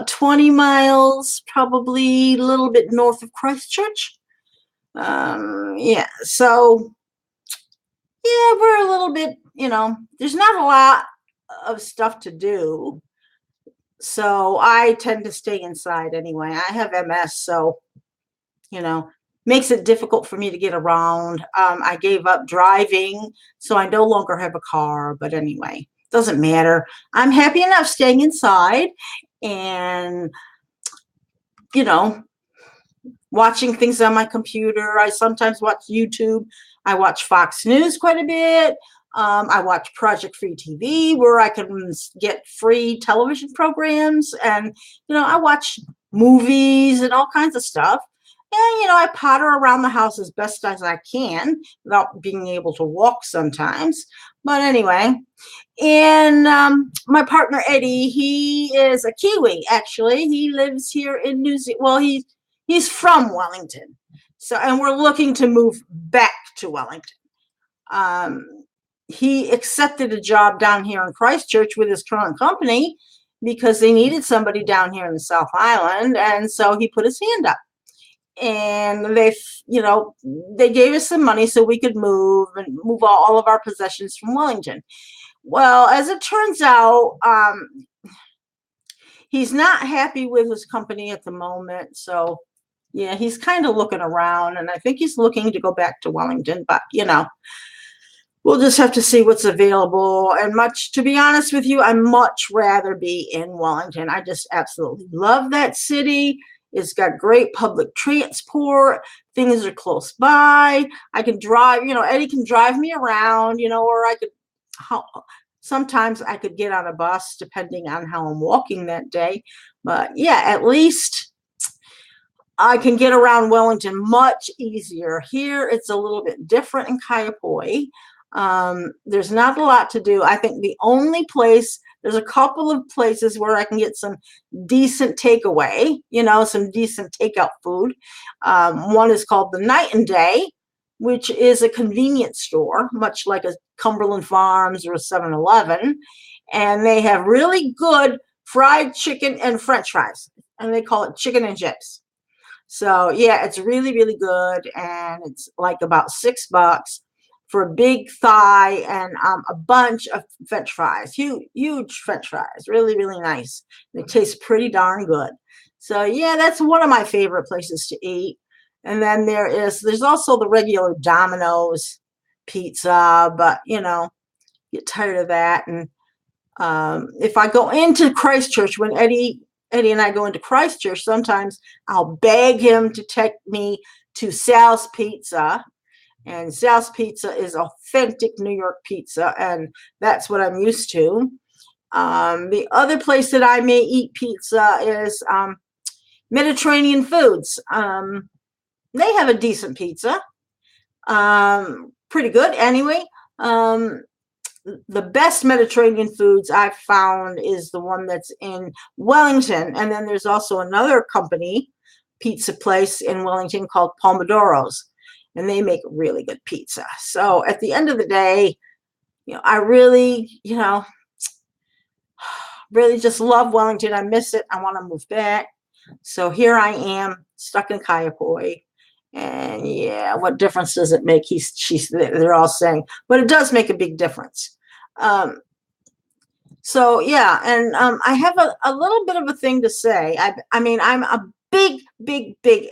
20 miles, probably a little bit north of Christchurch. Yeah, so yeah, we're a little bit, there's not a lot of stuff to do. So I tend to stay inside anyway. I have MS, so, you know, makes it difficult for me to get around. I gave up driving, so I no longer have a car. But anyway, doesn't matter. I'm happy enough staying inside and, you know, watching things on my computer. I sometimes watch YouTube. I watch Fox News quite a bit. I watch Project Free TV where I can get free television programs. And, I watch movies and all kinds of stuff. And, I potter around the house as best as I can without being able to walk sometimes. But anyway, and my partner Eddie, he is a Kiwi, actually. He lives here in New Zealand. Well, he's from Wellington. So, and we're looking to move back to Wellington. He accepted a job down here in Christchurch with his current company because they needed somebody down here in the South Island. And so he put his hand up. And they gave us some money so we could move all of our possessions from Wellington. Well, as it turns out, he's not happy with his company at the moment. So, yeah, he's kind of looking around, and I think he's looking to go back to Wellington. But, we'll just have to see what's available. And to be honest with you, I'd much rather be in Wellington. I just absolutely love that city. It's got great public transport. Things are close by. I can drive, Eddie can drive me around, or sometimes I could get on a bus depending on how I'm walking that day. But yeah, at least I can get around Wellington much easier. Here, it's a little bit different in Kaiapoi. There's not a lot to do. I think the only place, there's a couple of places where I can get some decent takeaway, some decent takeout food. One is called the Night and Day, which is a convenience store, much like a Cumberland Farms or a 7-Eleven. And they have really good fried chicken and French fries. And they call it chicken and chips. So, yeah, it's really, really good. And it's like about $6 for a big thigh and a bunch of French fries, huge French fries, really, really nice. They taste pretty darn good. So yeah, that's one of my favorite places to eat. And then there's also the regular Domino's pizza, but get tired of that. And if I go into Christchurch, when Eddie and I go into Christchurch, sometimes I'll beg him to take me to Sal's Pizza. And Sal's Pizza is authentic New York pizza, and that's what I'm used to. The other place that I may eat pizza is Mediterranean Foods. They have a decent pizza, pretty good anyway. The best Mediterranean Foods I've found is the one that's in Wellington, and then there's also another pizza place in Wellington called Pomodoro's. And they make really good pizza. So at the end of the day, I really, really just love Wellington. I miss it. I want to move back. So here I am stuck in Kaiapoi. And yeah, what difference does it make? They're all saying, but it does make a big difference. So yeah, and I have a little bit of a thing to say. I mean, I'm a big,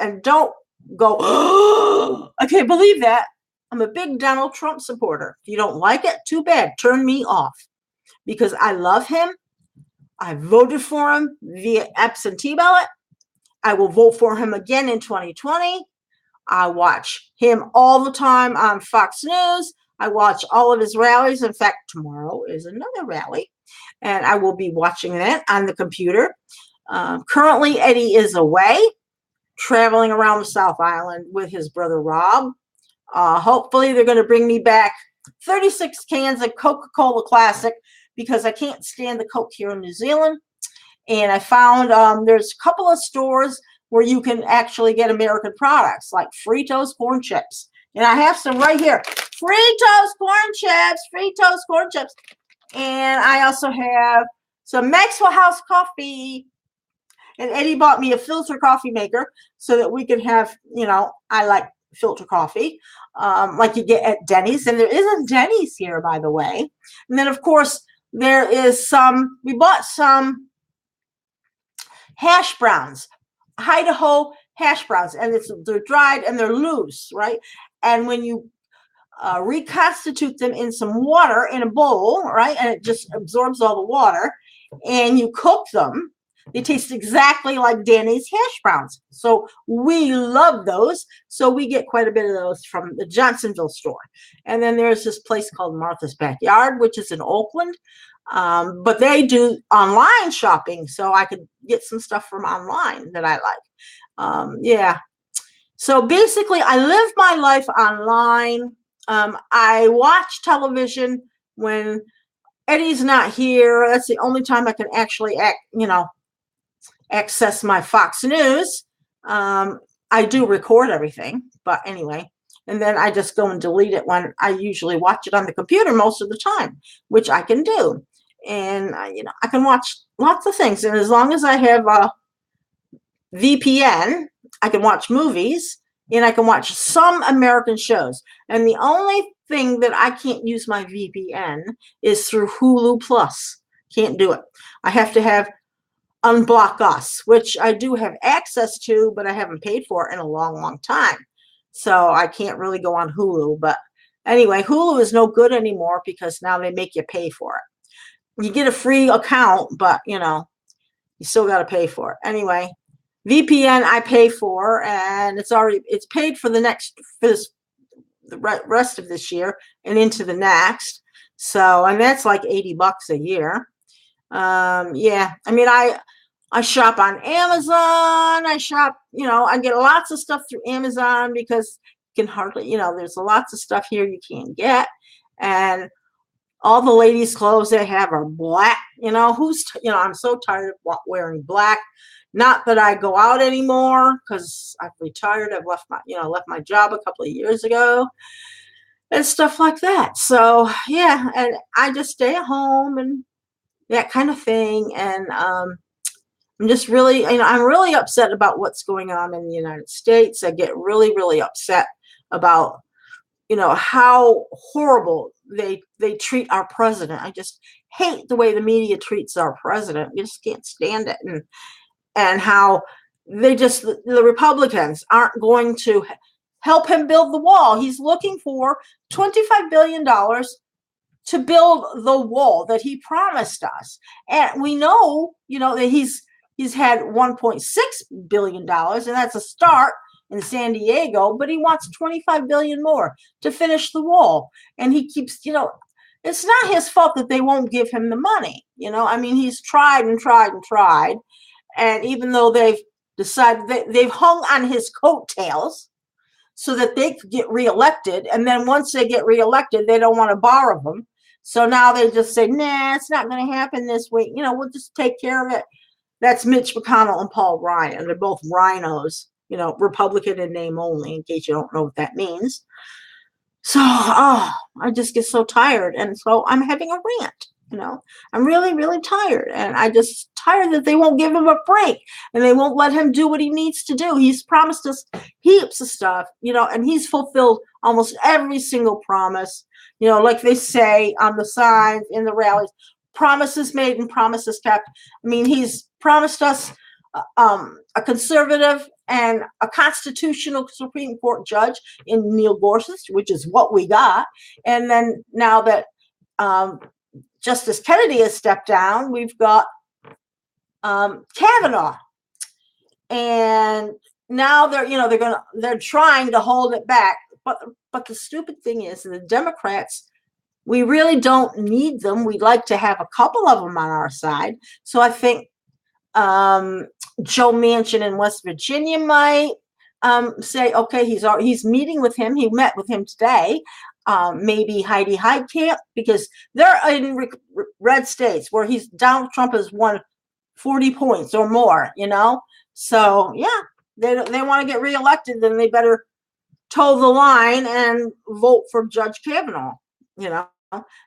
and don't go, oh, I can't believe that. I'm a big Donald Trump supporter. If you don't like it, too bad. Turn me off. Because I love him. I voted for him via absentee ballot. I will vote for him again in 2020. I watch him all the time on Fox News. I watch all of his rallies. In fact, tomorrow is another rally. And I will be watching that on the computer. Currently, Eddie is away, traveling around the South Island with his brother Rob. Hopefully they're going to bring me back 36 cans of Coca-Cola Classic because I can't stand the Coke here in New Zealand. And I found there's a couple of stores where you can actually get American products like Fritos corn chips. And I have some right here. Fritos corn chips. And I also have some Maxwell House coffee. And Eddie bought me a filter coffee maker so that we could have, I like filter coffee, like you get at Denny's. And there isn't Denny's here, by the way. And then, of course, there is we bought some hash browns, Idaho hash browns, and they're dried and they're loose, right? And when you reconstitute them in some water in a bowl, right, and it just absorbs all the water, and you cook them, they taste exactly like Danny's hash browns. So we love those. So we get quite a bit of those from the Johnsonville store. And then there's this place called Martha's Backyard, which is in Oakland. But they do online shopping, so I could get some stuff from online that I like. Yeah. So basically, I live my life online. I watch television when Eddie's not here. That's the only time I can actually access my Fox News. I do record everything, but anyway. And then I just go and delete it when I usually watch it on the computer most of the time, which I can do. And, I can watch lots of things. And as long as I have a VPN, I can watch movies and I can watch some American shows. And the only thing that I can't use my VPN is through Hulu Plus. Can't do it. I have to have Unblock Us, which I do have access to, but I haven't paid for it in a long, long time. So I can't really go on Hulu. But anyway, Hulu is no good anymore because now they make you pay for it. You get a free account, but you still got to pay for it. Anyway, VPN I pay for, and it's paid for the rest of this year and into the next. So, and that's like $80 a year. Yeah, I mean, I shop on Amazon. I shop, I get lots of stuff through Amazon because you can hardly, there's lots of stuff here you can't get. And all the ladies' clothes they have are black. I'm so tired of wearing black. Not that I go out anymore because I've retired. I've left my job a couple of years ago and stuff like that. So yeah, and I just stay at home and that kind of thing. And I'm just really, I'm really upset about what's going on in the United States. I get really, really upset about how horrible they treat our president. I just hate the way the media treats our president. You just can't stand it. And how the Republicans aren't going to help him build the wall. He's looking for $25 billion to build the wall that he promised us. And we know, that he's had $1.6 billion, and that's a start in San Diego, but he wants 25 billion more to finish the wall. And he keeps, it's not his fault that they won't give him the money. I mean, he's tried and tried and tried. And even though they've decided they've hung on his coattails so that they could get reelected. And then once they get reelected, they don't want to borrow them. So now they just say, nah, it's not going to happen this week. We'll just take care of it. That's Mitch McConnell and Paul Ryan. They're both rhinos. Republican in name only, in case you don't know what that means. So, I just get so tired. And so I'm having a rant, I'm really, really tired. And I just tired that they won't give him a break and they won't let him do what he needs to do. He's promised us heaps of stuff, and he's fulfilled almost every single promise, like they say on the signs in the rallies, promises made and promises kept. I mean, he's promised us a conservative and a constitutional Supreme Court judge in Neil Gorsuch, which is what we got. And then now that Justice Kennedy has stepped down, we've got Kavanaugh. And now they're trying to hold it back. But the stupid thing is the Democrats, we really don't need them. We'd like to have a couple of them on our side. So I think Joe Manchin in West Virginia might say, okay, he's meeting with him. He met with him today. Maybe Heidi Heitkamp, because they're in red states where Donald Trump has won 40 points or more, So yeah, they want to get reelected, then they better toe the line and vote for Judge Kavanaugh,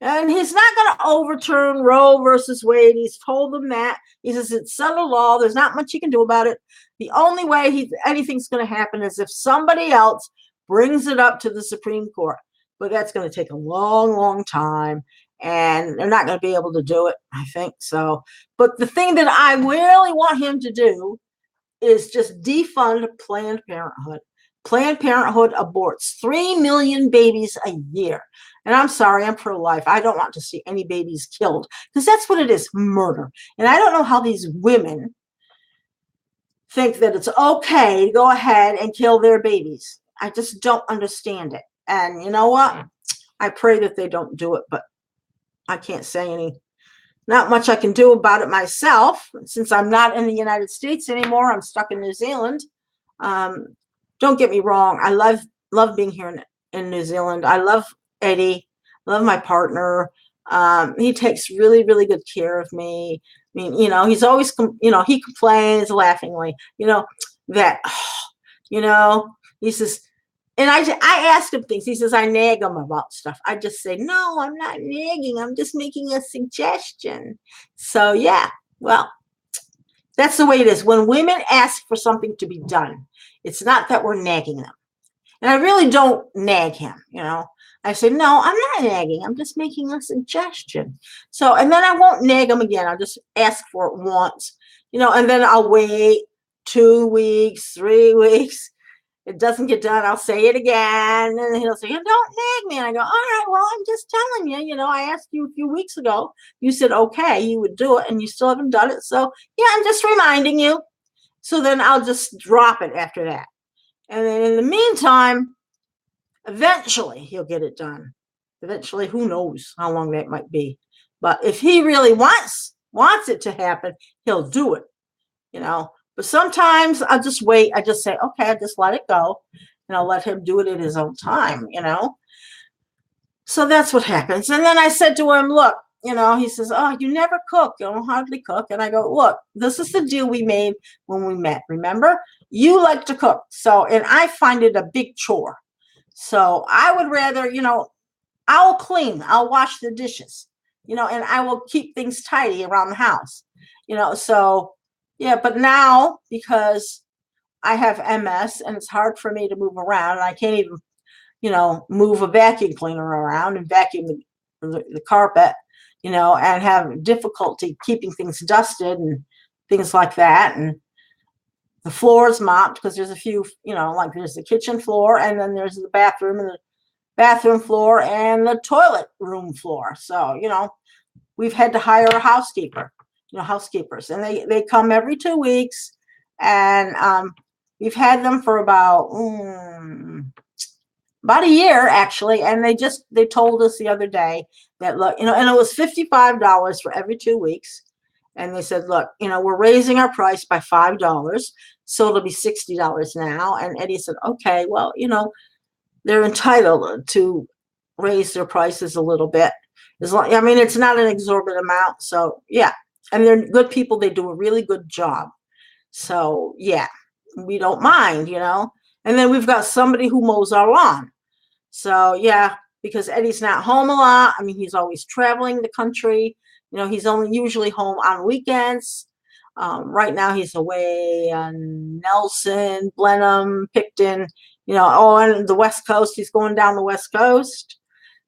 And he's not going to overturn Roe versus Wade. He's told them that. He says it's settled law. There's not much he can do about it. The only way anything's going to happen is if somebody else brings it up to the Supreme Court. But that's going to take a long, long time. And they're not going to be able to do it, I think. So, but the thing that I really want him to do is just defund Planned Parenthood. Planned Parenthood aborts 3 million babies a year. And I'm sorry, I'm pro-life. I don't want to see any babies killed because that's what it is, murder. And I don't know how these women think that it's okay to go ahead and kill their babies. I just don't understand it. And you know what? I pray that they don't do it, but I can't say not much I can do about it myself. Since I'm not in the United States anymore, I'm stuck in New Zealand. Don't get me wrong. I love being here in New Zealand. I love Eddie. I love my partner. He takes really, really good care of me. I mean, he's always, he complains laughingly, that, he says, and I ask him things. He says, I nag him about stuff. I just say, no, I'm not nagging. I'm just making a suggestion. So, yeah, well, that's the way it is. When women ask for something to be done, it's not that we're nagging them. And I really don't nag him, I say, no, I'm not nagging. I'm just making a suggestion. So, and then I won't nag him again. I'll just ask for it once, and then I'll wait 2 weeks, 3 weeks. It doesn't get done. I'll say it again. And he'll say, don't nag me. And I go, all right, well, I'm just telling you, I asked you a few weeks ago. You said, okay, you would do it and you still haven't done it. So yeah, I'm just reminding you. So then I'll just drop it after that. And then in the meantime, eventually he'll get it done. Eventually, who knows how long that might be. But if he really wants it to happen, he'll do it, But sometimes I'll just wait. I just say, okay, I just let it go. And I'll let him do it at his own time, So that's what happens. And then I said to him, look, he says, oh, you never cook. You don't hardly cook. And I go, look, this is the deal we made when we met. Remember? You like to cook. So, and I find it a big chore. So I would rather, I'll clean. I'll wash the dishes, and I will keep things tidy around the house, so yeah, but now because I have MS and it's hard for me to move around and I can't even, move a vacuum cleaner around and vacuum the carpet, and have difficulty keeping things dusted and things like that. And the floor's mopped because there's a few, like there's the kitchen floor and then there's the bathroom and the bathroom floor and the toilet room floor. So, we've had to hire a housekeeper. Housekeepers, and they come every 2 weeks, and we've had them for about a year actually, and they told us the other day that look, and it was $55 for every 2 weeks, and they said, look, we're raising our price by $5, so it'll be $60 now. And Eddie said, okay, well, they're entitled to raise their prices a little bit, it's not an exorbitant amount, so yeah. And they're good people. They do a really good job. So, yeah, we don't mind, And then we've got somebody who mows our lawn. So, yeah, because Eddie's not home a lot. He's always traveling the country. He's only usually home on weekends. Right now he's away on Nelson, Blenheim, Picton, on the West Coast. He's going down the West Coast.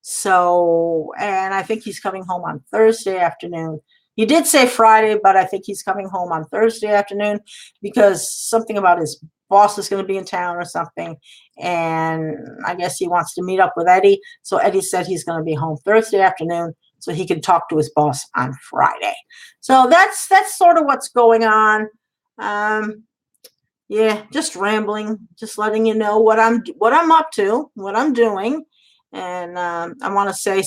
So, and I think he's coming home on Thursday afternoon. He did say Friday, but I think he's coming home on Thursday afternoon because something about his boss is going to be in town or something. And I guess he wants to meet up with Eddie. So Eddie said he's going to be home Thursday afternoon so he can talk to his boss on Friday. So that's sort of what's going on. Yeah, just rambling, just letting you know what I'm up to, what I'm doing. And I want to say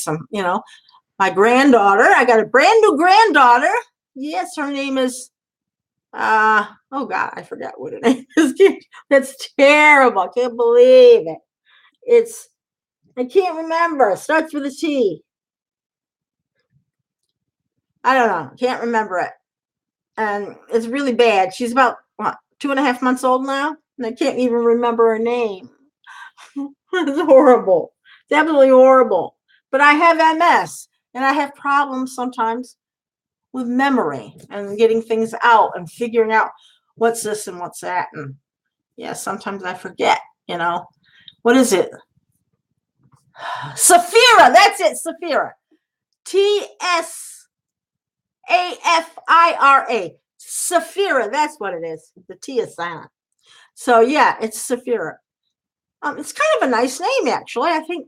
my granddaughter, I got a brand new granddaughter. Yes, her name is, oh God, I forgot what her name is. That's terrible. I can't believe it. I can't remember. It starts with a T. I don't know. Can't remember it. And it's really bad. She's about, 2.5 months old now? And I can't even remember her name. It's horrible. It's absolutely horrible. but I have MS and I have problems sometimes with memory and getting things out and figuring out what's this and what's that. And yeah, sometimes I forget, what is it? Safira, that's it, Safira. Tsafira. Safira, that's what it is. The T is silent. So yeah, it's Safira. It's kind of a nice name, actually. I think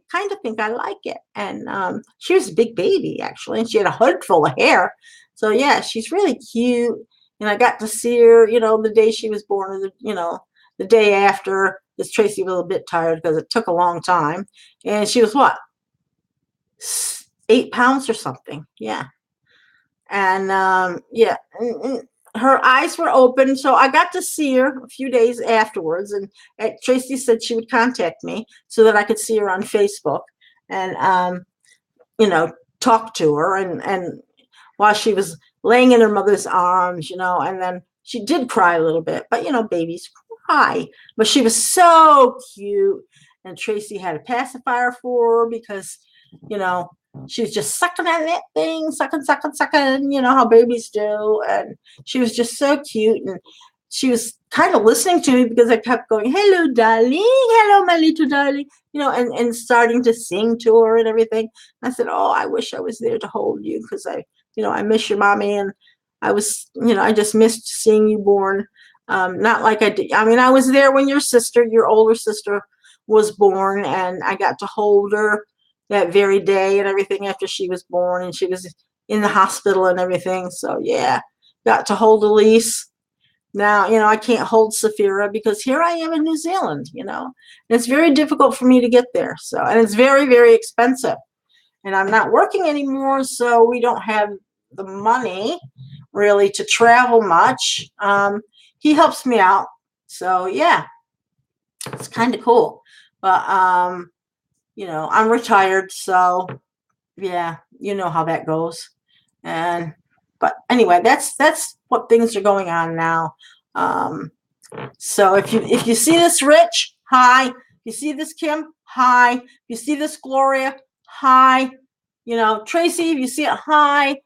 I like it. And she was a big baby, actually, and she had a hood full of hair. So yeah, she's really cute. And I got to see her, the day she was born, or the day after. Because Tracy was a bit tired because it took a long time. And she was what, 8 pounds or something? Yeah. And yeah. And her eyes were open, so I got to see her a few days afterwards, and Tracy said she would contact me so that I could see her on Facebook and talk to her, and while she was laying in her mother's arms, and then she did cry a little bit, but babies cry, but she was so cute, and Tracy had a pacifier for her because she was just sucking on that thing, sucking, how babies do. And she was just so cute. And she was kind of listening to me because I kept going, hello, darling. Hello, my little darling. And starting to sing to her and everything. I said, oh, I wish I was there to hold you because I miss your mommy. And I was, I just missed seeing you born. Not like I did. I mean, I was there when your older sister was born, and I got to hold her that very day and everything after she was born, and she was in the hospital and everything. So yeah, got to hold Elise. Now, I can't hold Safira because here I am in New Zealand, and it's very difficult for me to get there. So, and it's very, very expensive, and I'm not working anymore. So we don't have the money really to travel much. He helps me out. So yeah, it's kind of cool, but, I'm retired, so yeah, you know how that goes. But anyway, that's what things are going on now. So if you see this Rich, hi. If you see this Kim, hi. If you see this Gloria, hi. Tracy, if you see it, hi.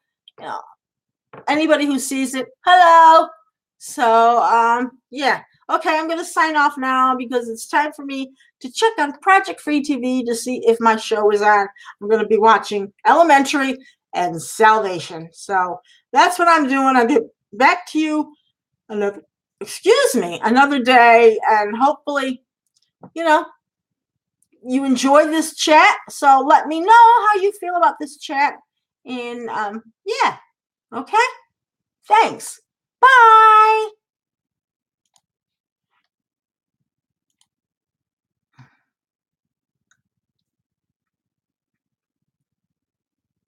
Anybody who sees it, hello. So yeah. Okay, I'm going to sign off now because it's time for me to check on Project Free TV to see if my show is on. I'm going to be watching Elementary and Salvation. So that's what I'm doing. I'll get back to you another day, and hopefully, you enjoy this chat. So let me know how you feel about this chat. And yeah, okay. Thanks. Bye.